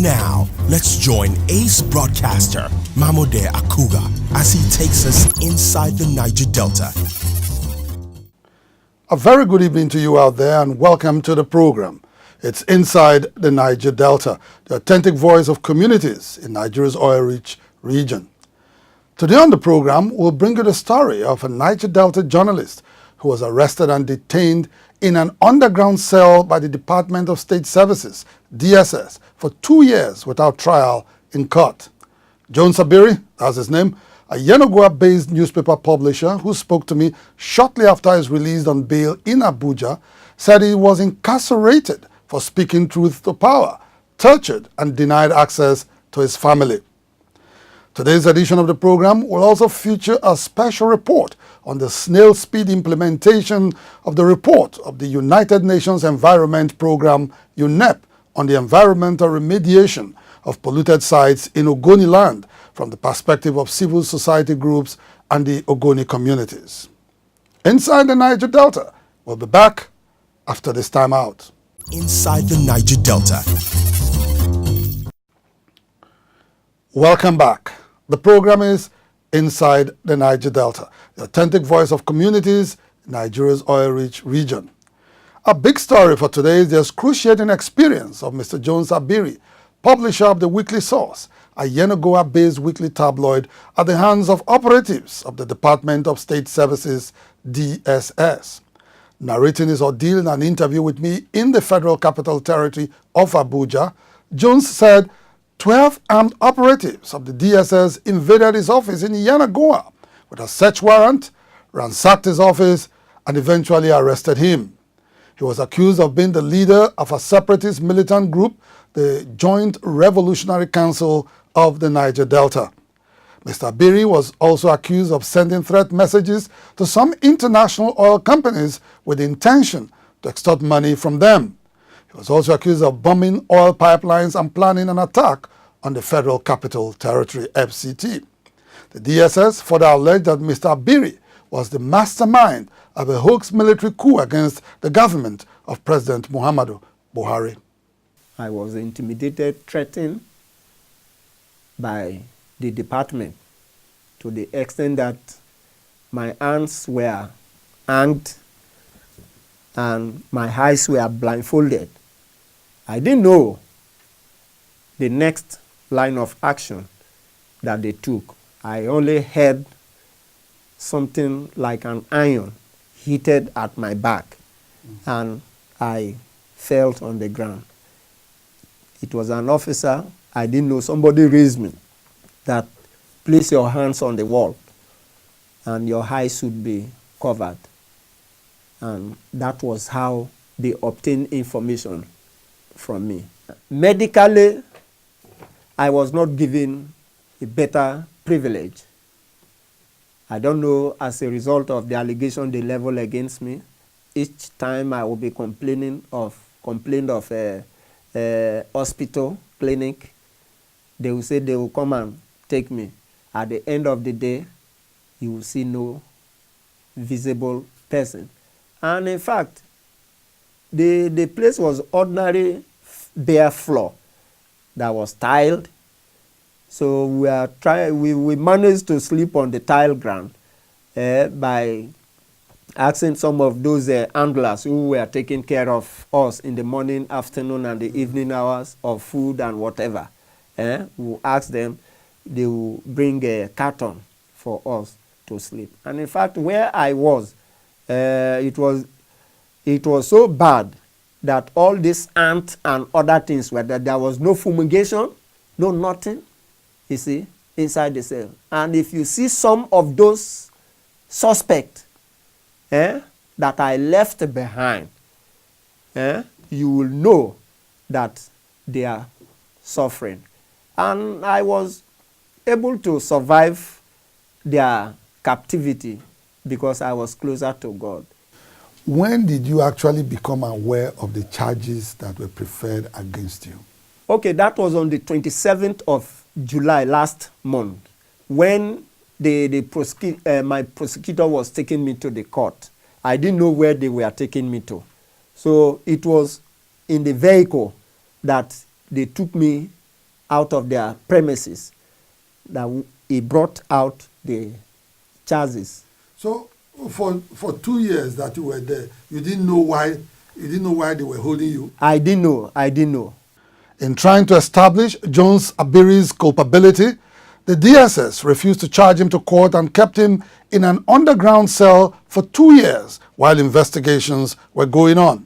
Now, let's join ace broadcaster Mamode Akugha as he takes us inside the Niger Delta. A very good evening to you out there and welcome to the program. It's Inside the Niger Delta, the authentic voice of communities in Nigeria's oil-rich region. Today on the program, we'll bring you the story of a Niger Delta journalist who was arrested and detained in an underground cell by the Department of State Services, DSS, for 2 years without trial in court. Jones Abiri, that's his name, a Yenagoa-based newspaper publisher who spoke to me shortly after his release on bail in Abuja, said he was incarcerated for speaking truth to power, tortured and denied access to his family. Today's edition of the program will also feature a special report on the snail speed implementation of the report of the United Nations Environment Program, UNEP, on the environmental remediation of polluted sites in Ogoni land from the perspective of civil society groups and the Ogoni communities. Inside the Niger Delta, we'll be back after this time out. Inside the Niger Delta. Welcome back. The program is Inside the Niger Delta, the authentic voice of communities in Nigeria's oil-rich region. A big story for today is the excruciating experience of Mr. Jones Abiri, publisher of the Weekly Source, a Yenagoa-based weekly tabloid, at the hands of operatives of the Department of State Services, DSS. Narrating his ordeal in an interview with me in the Federal Capital Territory of Abuja, Jones said 12 armed operatives of the DSS invaded his office in Yenagoa with a search warrant, ransacked his office, and eventually arrested him. He was accused of being the leader of a separatist militant group, the Joint Revolutionary Council of the Niger Delta. Mr. Abiri was also accused of sending threat messages to some international oil companies with the intention to extort money from them. He was also accused of bombing oil pipelines and planning an attack on the Federal Capital Territory, FCT. The DSS further alleged that Mr. Abiri was the mastermind of a hoax military coup against the government of President Muhammadu Buhari. I was intimidated, threatened by the department to the extent that my hands were hanged and my eyes were blindfolded. I didn't know the next line of action that they took. I only heard something like an iron heated at my back, and I fell on the ground. It was an officer. I didn't know. Somebody raised me that place your hands on the wall and your eyes should be covered. And that was how they obtained information from me. Medically, I was not given a better privilege. I don't know, as a result of the allegation they level against me, each time I will be complained of a hospital, clinic, they will say they will come and take me. At the end of the day, you will see no visible person. And in fact, the place was ordinary bare floor that was tiled. So we managed to sleep on the tile ground by asking some of those handlers who were taking care of us in the morning, afternoon, and the evening hours of food and whatever. We asked them, they will bring a carton for us to sleep. And in fact, where I was, it was so bad that all these ants and other things were that there was no fumigation, no nothing, you see, inside the cell. And if you see some of those suspects that I left behind, you will know that they are suffering. And I was able to survive their captivity because I was closer to God. When did you actually become aware of the charges that were preferred against you? Okay, that was on the 27th of July last month when my prosecutor was taking me to the court. I didn't know where they were taking me to. So it was in the vehicle that they took me out of their premises, that he brought out the charges. So for 2 years that you were there, you didn't know why they were holding you? I didn't know. In trying to establish Jones Abiri's culpability, the DSS refused to charge him to court and kept him in an underground cell for 2 years while investigations were going on.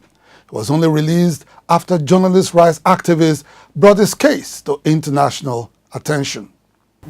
He was only released after journalist rights activists brought his case to international attention.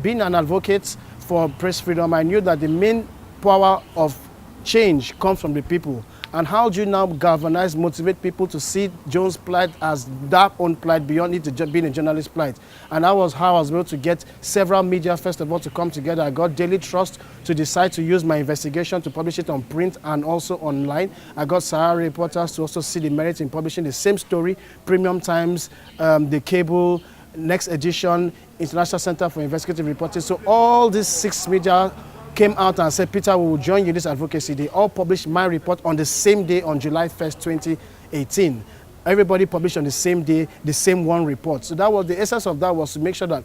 Being an advocate for press freedom, I knew that the main power of change comes from the people. And how do you now galvanize, motivate people to see Jones' plight as their own plight beyond it being a journalist's plight? And that was how I was able to get several media, first of all, to come together. I got Daily Trust to decide to use my investigation to publish it on print and also online. I got Sahara reporters to also see the merit in publishing the same story, Premium Times, The Cable, Next Edition, International Center for Investigative Reporting. So all these 6 media came out and said, Peter, we will join you in this advocacy. They all published my report on the same day, on July 1st, 2018. Everybody published on the same day, the same one report. So that was the essence of that, was to make sure that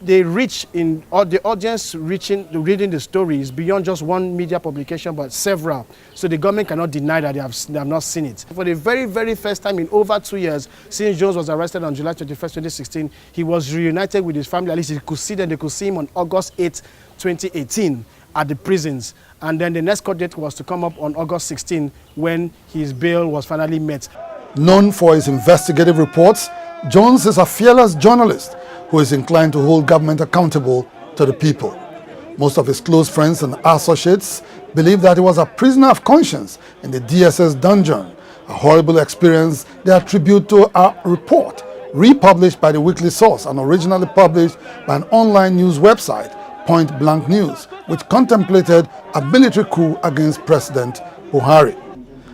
they reach in, or the audience reading the stories beyond just one media publication, but several. So the government cannot deny that they have not seen it. For the very, very first time in over 2 years, since Jones was arrested on July 21st, 2016, he was reunited with his family. At least he could see them. They could see him on August 8th, 2018 at the prisons. And then the next court date was to come up on August 16 when his bail was finally met. Known for his investigative reports, Jones is a fearless journalist who is inclined to hold government accountable to the people. Most of his close friends and associates believe that he was a prisoner of conscience in the DSS dungeon, a horrible experience they attribute to a report republished by the Weekly Source and originally published by an online news website, Point Blank News, which contemplated a military coup against President Buhari.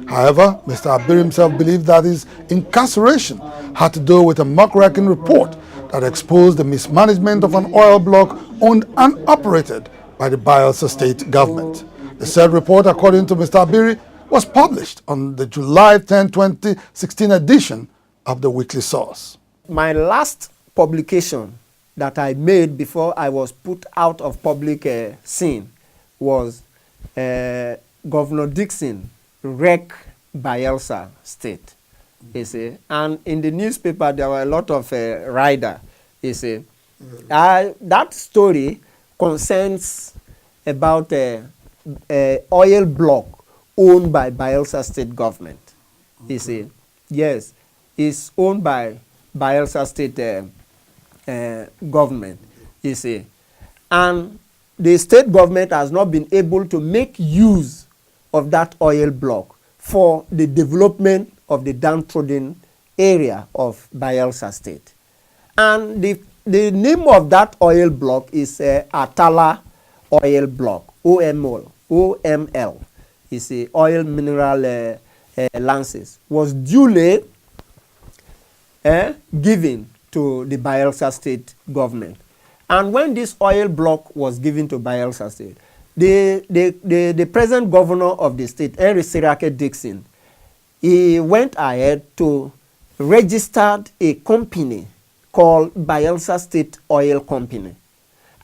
However, Mr. Abiri himself believed that his incarceration had to do with a muckraking report that exposed the mismanagement of an oil block owned and operated by the Bayelsa state government. The said report, according to Mr. Abiri, was published on the July 10, 2016 edition of the Weekly Source. My last publication that I made before I was put out of public scene was Governor Dixon wreck Bayelsa State. You see, and in the newspaper there were a lot of rider. You see, that story concerns about a oil block owned by Bayelsa State government. Okay. You see, yes, it's owned by Bayelsa State government. You see, and the state government has not been able to make use of that oil block for the development of the downtrodden area of Bayelsa State. And the name of that oil block is Atala Oil Block, OML. It's a oil mineral lances, was duly given to the Bayelsa State government. And when this oil block was given to Bayelsa State, the present governor of the state, Henry Sirake Dixon, he went ahead to register a company called Bayelsa State Oil Company.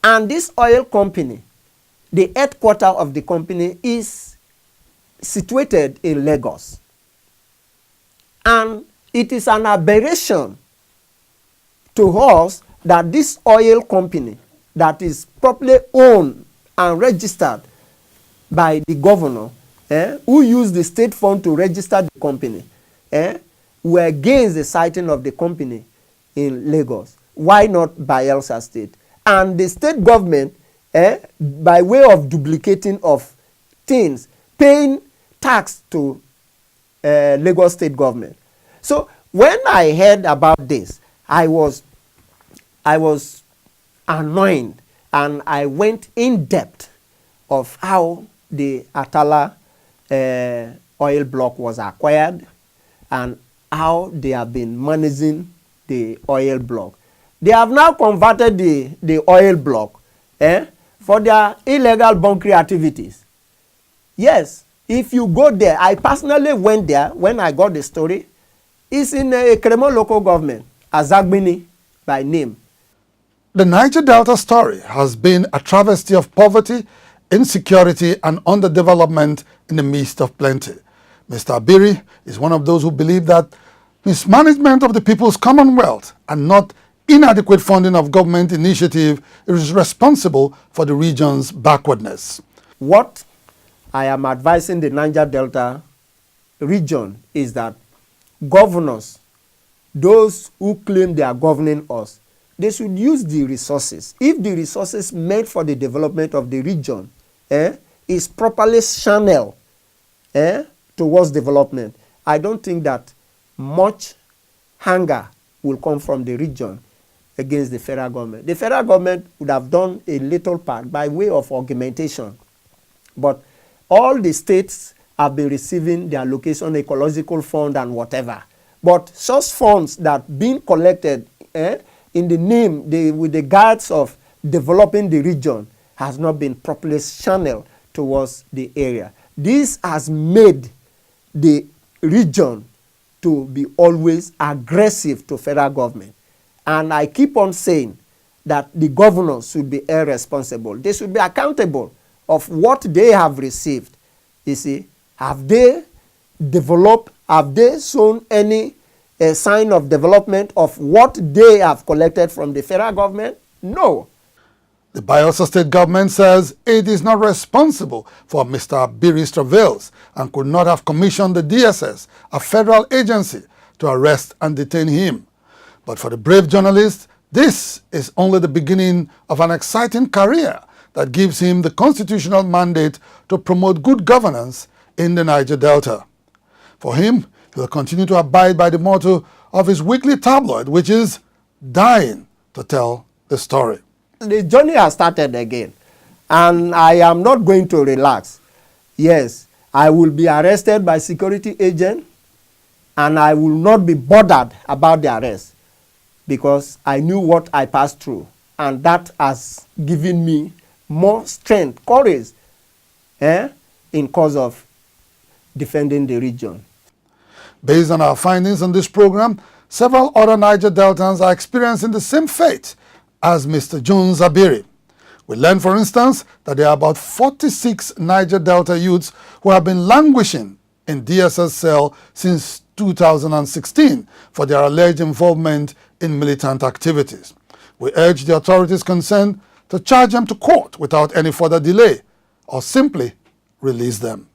And this oil company, the headquarters of the company is situated in Lagos. And it is an aberration to us that this oil company that is properly owned and registered by the governor, who used the state fund to register the company, were against the siting of the company in Lagos. Why not Bayelsa State? And the state government, by way of duplicating of things, paying tax to Lagos State government. So when I heard about this, I was annoyed, and I went in depth of how the Atala oil block was acquired and how they have been managing the oil block. They have now converted the oil block for their illegal bunkering activities. Yes, if you go there, I personally went there when I got the story. It's in a Kremon local government, Azagbini by name. The Niger Delta story has been a travesty of poverty, insecurity, and underdevelopment in the midst of plenty. Mr. Abiri is one of those who believe that mismanagement of the people's commonwealth and not inadequate funding of government initiative is responsible for the region's backwardness. What I am advising the Niger Delta region is that governors, those who claim they are governing us, they should use the resources. If the resources meant for the development of the region is properly channeled towards development, I don't think that much hunger will come from the region against the federal government. The federal government would have done a little part by way of augmentation, but all the states have been receiving their allocation, ecological fund and whatever. But such funds that being collected in the name, with the guards of developing the region, has not been properly channeled towards the area. This has made the region to be always aggressive to federal government. And I keep on saying that the governors should be irresponsible. They should be accountable of what they have received. You see, have they developed, have they shown any sign of development of what they have collected from the federal government? No. The Bayelsa State government says it is not responsible for Mr. Abiri's travails and could not have commissioned the DSS, a federal agency, to arrest and detain him. But for the brave journalist, this is only the beginning of an exciting career that gives him the constitutional mandate to promote good governance in the Niger Delta. For him, he will continue to abide by the motto of his weekly tabloid, which is dying to tell the story. The journey has started again, and I am not going to relax. Yes, I will be arrested by security agent, and I will not be bothered about the arrest because I knew what I passed through, and that has given me more strength, courage, in cause of defending the region. Based on our findings on this program, several other Niger Deltans are experiencing the same fate as Mr. Jones Abiri. We learned, for instance, that there are about 46 Niger Delta youths who have been languishing in DSS cell since 2016 for their alleged involvement in militant activities. We urge the authorities concerned to charge them to court without any further delay or simply release them.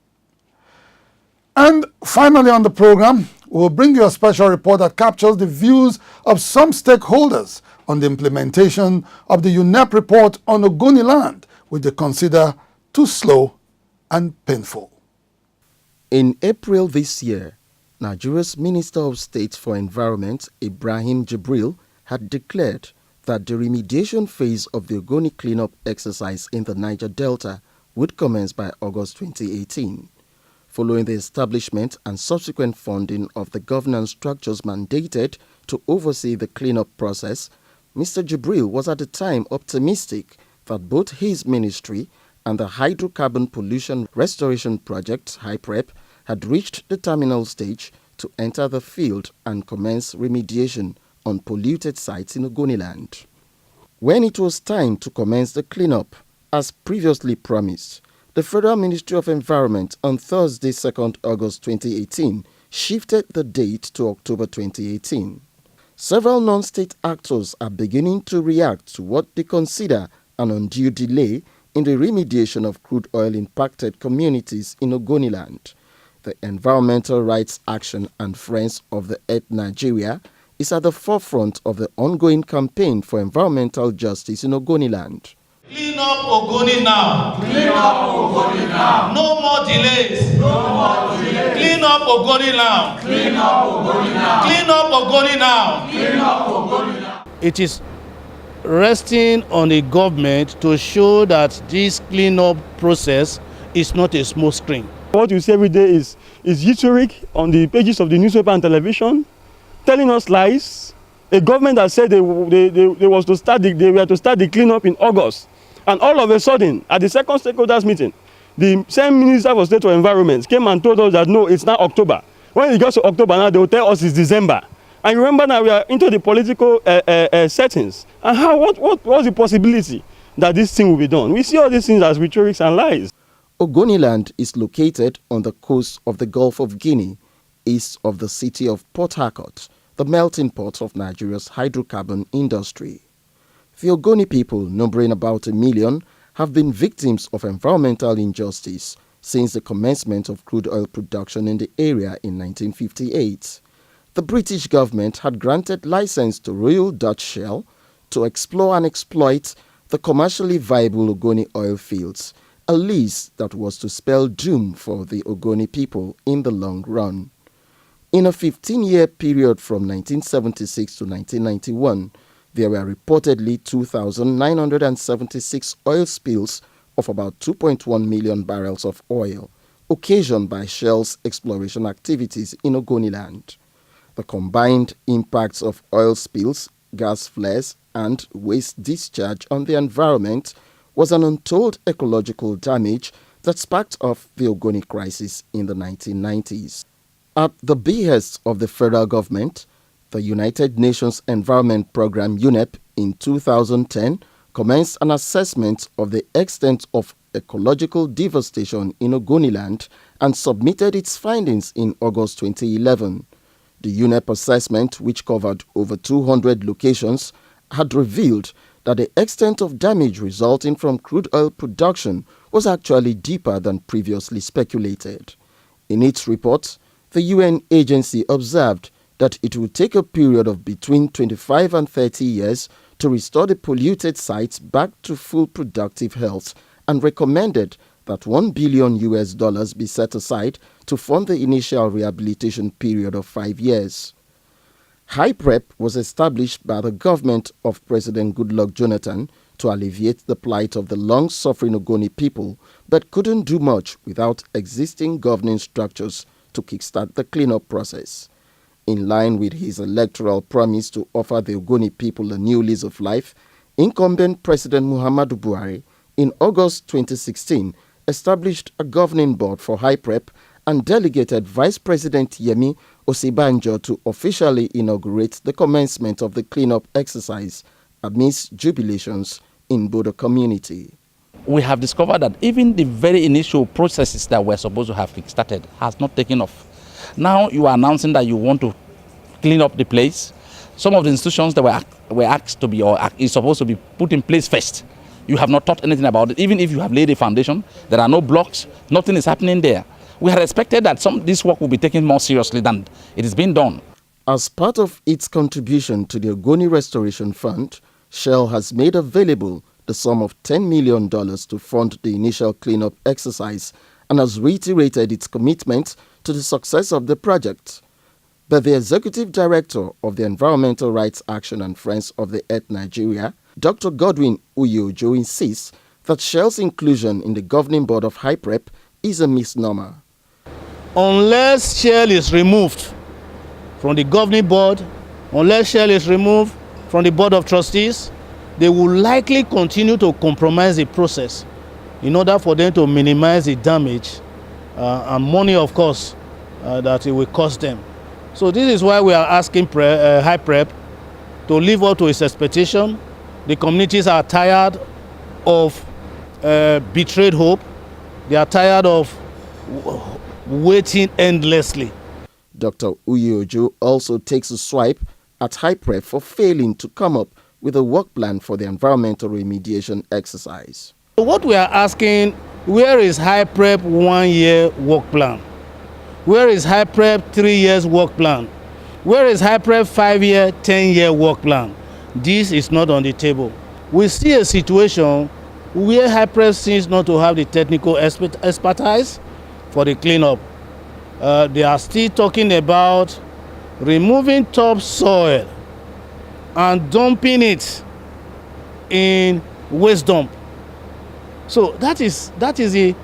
And finally on the program, we will bring you a special report that captures the views of some stakeholders on the implementation of the UNEP report on Ogoni land, which they consider too slow and painful. In April this year, Nigeria's Minister of State for Environment, Ibrahim Jibril, had declared that the remediation phase of the Ogoni cleanup exercise in the Niger Delta would commence by August 2018. Following the establishment and subsequent funding of the governance structures mandated to oversee the cleanup process, Mr. Jibril was at the time optimistic that both his ministry and the Hydrocarbon Pollution Restoration Project, HYPREP, had reached the terminal stage to enter the field and commence remediation on polluted sites in Ogoniland. When it was time to commence the cleanup, as previously promised, the Federal Ministry of Environment on Thursday, 2nd August 2018, shifted the date to October 2018. Several non-state actors are beginning to react to what they consider an undue delay in the remediation of crude oil-impacted communities in Ogoniland. The Environmental Rights Action and Friends of the Earth Nigeria is at the forefront of the ongoing campaign for environmental justice in Ogoniland. Clean up Ogoni now. Clean up Ogoni now. No more delays. No more delays. Clean up Ogoni now. Clean up Ogoni now. Clean up Ogoni now. Clean up Ogoni now. It is resting on the government to show that this cleanup process is not a smoke screen. What you see every day is rhetoric on the pages of the newspaper and television, telling us lies. A government that said they were to start the cleanup in August. And all of a sudden, at the second stakeholders meeting, the same Minister for State for Environment came and told us that no, it's not October. When it gets to October now, they will tell us it's December. And remember now we are into the political settings. And what's the possibility that this thing will be done? We see all these things as rhetorics and lies. Ogoni land is located on the coast of the Gulf of Guinea, east of the city of Port Harcourt, the melting pot of Nigeria's hydrocarbon industry. The Ogoni people, numbering about 1 million, have been victims of environmental injustice since the commencement of crude oil production in the area in 1958. The British government had granted license to Royal Dutch Shell to explore and exploit the commercially viable Ogoni oil fields, a lease that was to spell doom for the Ogoni people in the long run. In a 15-year period from 1976 to 1991, there were reportedly 2,976 oil spills of about 2.1 million barrels of oil, occasioned by Shell's exploration activities in Ogoniland. The combined impacts of oil spills, gas flares, and waste discharge on the environment was an untold ecological damage that sparked off the Ogoni crisis in the 1990s. At the behest of the federal government, the United Nations Environment Program UNEP in 2010 commenced an assessment of the extent of ecological devastation in Ogoniland and submitted its findings in August 2011. The UNEP assessment, which covered over 200 locations, had revealed that the extent of damage resulting from crude oil production was actually deeper than previously speculated. In its report, the UN agency observed that it would take a period of between 25 and 30 years to restore the polluted sites back to full productive health and recommended that $1 billion be set aside to fund the initial rehabilitation period of 5 years. HYPREP was established by the government of President Goodluck Jonathan to alleviate the plight of the long-suffering Ogoni people, but couldn't do much without existing governing structures to kickstart the cleanup process. In line with his electoral promise to offer the Ogoni people a new lease of life, incumbent President Muhammadu Buhari in August 2016 established a governing board for HYPREP and delegated Vice President Yemi Osibanjo to officially inaugurate the commencement of the cleanup exercise amidst jubilations in Bodo community. We have discovered that even the very initial processes that were supposed to have kickstarted has not taken off. Now you are announcing that you want to clean up the place. Some of the institutions that were asked to be or is supposed to be put in place first, you have not thought anything about it. Even if you have laid a foundation, there are no blocks, nothing is happening there. We had expected that this work will be taken more seriously than it is being done. As part of its contribution to the Ogoni Restoration Fund, Shell has made available the sum of $10 million to fund the initial cleanup exercise and has reiterated its commitment to the success of the project. But the Executive Director of the Environmental Rights Action and Friends of the Earth Nigeria, Dr. Godwin Uyojo, insists that Shell's inclusion in the governing board of HYPREP is a misnomer. Unless Shell is removed from the governing board, unless Shell is removed from the board of trustees, they will likely continue to compromise the process in order for them to minimize the damage and money, of course, that it will cost them. So this is why we are asking HYPREP to live up to its expectation. The communities are tired of betrayed hope. They are tired of waiting endlessly. Dr. Uyojo also takes a swipe at HYPREP for failing to come up with a work plan for the environmental remediation exercise. What we are asking, where is HYPREP 1 year work plan? Where is HYPREP 3 years work plan? Where is HYPREP 5 year, 10 year work plan? This is not on the table. We see a situation where HYPREP seems not to have the technical expertise for the cleanup. They are still talking about removing topsoil and dumping it in waste dump. So that is the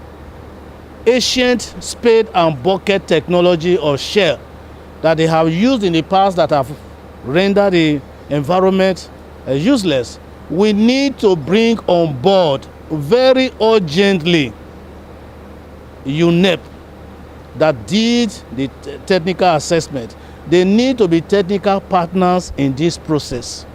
ancient spade and bucket technology of Shell that they have used in the past that have rendered the environment useless. We need to bring on board very urgently UNEP that did the technical assessment, they need to be technical partners in this process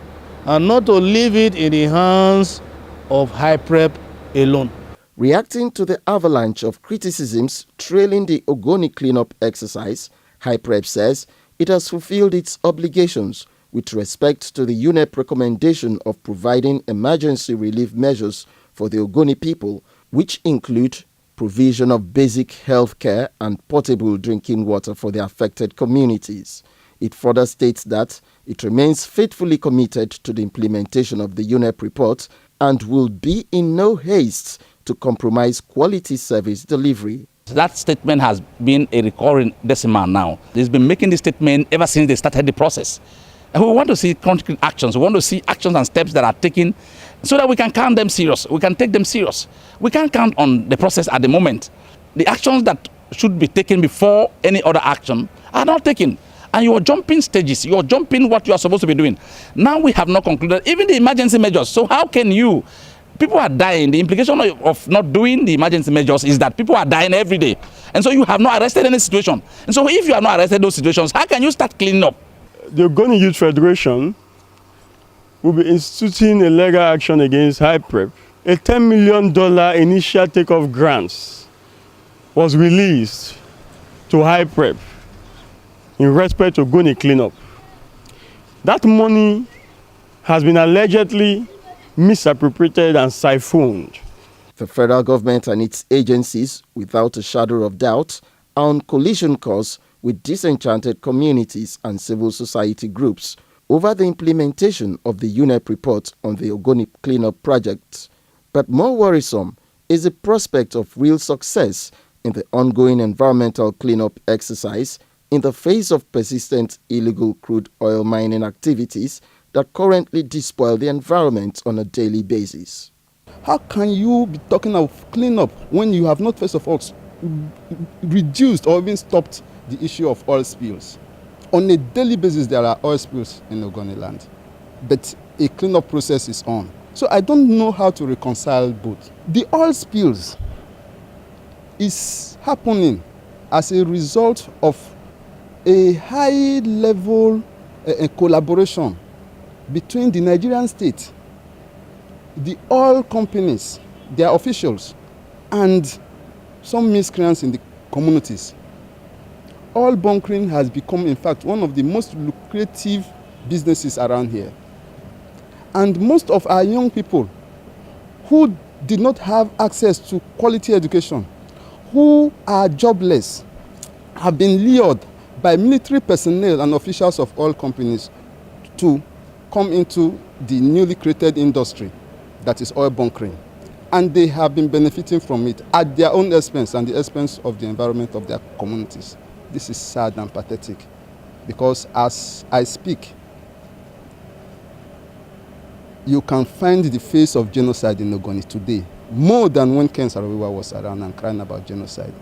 and not to leave it in the hands of HYPREP alone. Reacting to the avalanche of criticisms trailing the Ogoni cleanup exercise, HYPREP says it has fulfilled its obligations with respect to the UNEP recommendation of providing emergency relief measures for the Ogoni people, which include provision of basic health care and portable drinking water for the affected communities. It further states that it remains faithfully committed to the implementation of the UNEP report and will be in no haste to compromise quality service delivery. That statement has been a recurring decimal now. It's been making this statement ever since they started the process. And we want to see concrete actions. We want to see actions and steps that are taken so that we can count them serious. We can take them serious. We can't count on the process at the moment. The actions that should be taken before any other action are not taken. And you are jumping stages. You are jumping what you are supposed to be doing. Now we have not concluded even the emergency measures. So how can you? People are dying. The implication of not doing the emergency measures is that people are dying every day. And so you have not arrested any situation. And so if you have not arrested those situations, how can you start cleaning up? The Ogoni Youth Federation will be instituting a legal action against HYPREP. A $10 million initial takeoff grant was released to HYPREP in respect to Ogoni cleanup. That money has been allegedly misappropriated and siphoned. The federal government and its agencies, without a shadow of doubt, are on collision course with disenchanted communities and civil society groups over the implementation of the UNEP report on the Ogoni cleanup project. But more worrisome is the prospect of real success in the ongoing environmental cleanup exercise in the face of persistent illegal crude oil mining activities that currently despoil the environment on a daily basis. How can you be talking of cleanup when you have not, first of all, reduced or even stopped the issue of oil spills? On a daily basis, there are oil spills in Ogoni land, but a cleanup process is on. So I don't know how to reconcile both. The oil spills is happening as a result of a high-level collaboration between the Nigerian state, the oil companies, their officials, and some miscreants in the communities. Oil bunkering has become, in fact, one of the most lucrative businesses around here. And most of our young people who did not have access to quality education, who are jobless, have been lured by military personnel and officials of oil companies to come into the newly created industry that is oil bunkering. And they have been benefiting from it at their own expense and the expense of the environment of their communities. This is sad and pathetic because as I speak, you can find the face of genocide in Ogoni today more than when Ken Saro-Wiwa was around and crying about genocide.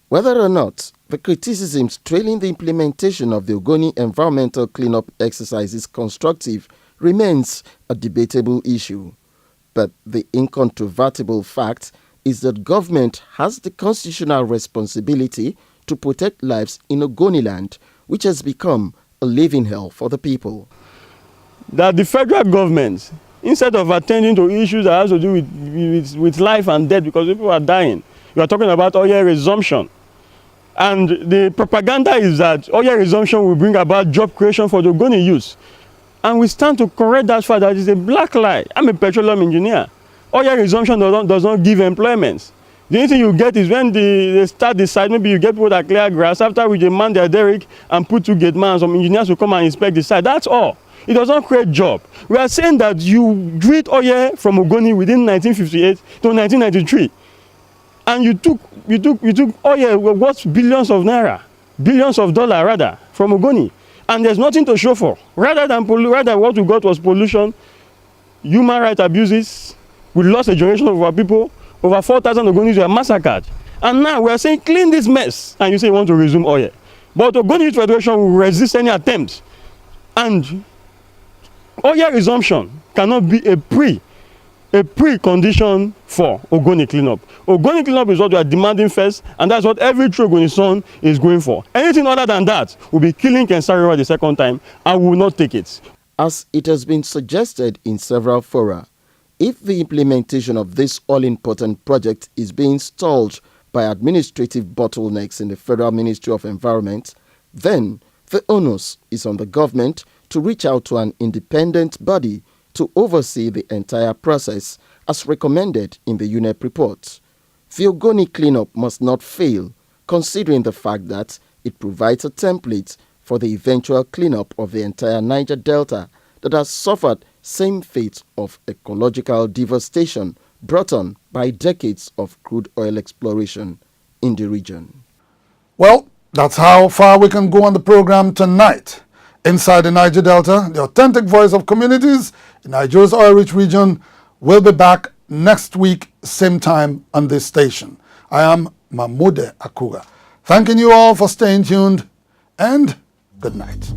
Whether or not the criticisms trailing the implementation of the Ogoni environmental cleanup exercise is constructive remains a debatable issue. But the incontrovertible fact is that government has the constitutional responsibility to protect lives in Ogoni land, which has become a living hell for the people. That the federal government, instead of attending to issues that has to do with life and death because people are dying, you are talking about oil resumption. And the propaganda is that oil resumption will bring about job creation for the Ogoni youth. And we stand to correct that fact that it's a black lie. I'm a petroleum engineer. Oil resumption does not give employment. The only thing you get is when they start the site, maybe you get people that clear grass, after which they man their derrick and put 2 gate man, some engineers will come and inspect the site. That's all. It does not create job. We are saying that you drilled oil from Ogoni within 1958 to 1993. And you took oil worth billions of naira, billions of dollars rather, from Ogoni. And there's nothing to show for. Rather what we got was pollution, human rights abuses. We lost a generation of our people. Over 4,000 Ogonis were massacred. And now we are saying clean this mess. And you say you want to resume oil. But Ogoni Youth Federation will resist any attempt. And oil resumption cannot be a a precondition for Ogoni cleanup. Ogoni cleanup is what we are demanding first, and that's what every true Ogoni son is going for. Anything other than that will be killing Kensariwa the second time, and we will not take it. As it has been suggested in several fora, if the implementation of this all-important project is being stalled by administrative bottlenecks in the Federal Ministry of Environment, then the onus is on the government to reach out to an independent body to oversee the entire process as recommended in the UNEP report. The Ogoni cleanup must not fail, considering the fact that it provides a template for the eventual cleanup of the entire Niger Delta that has suffered same fate of ecological devastation brought on by decades of crude oil exploration in the region. Well, that's how far we can go on the program tonight. Inside the Niger Delta, the authentic voice of communities in Nigeria's oil-rich region will be back next week, same time on this station. I am Mamode Akugha. Thanking you all for staying tuned, and good night.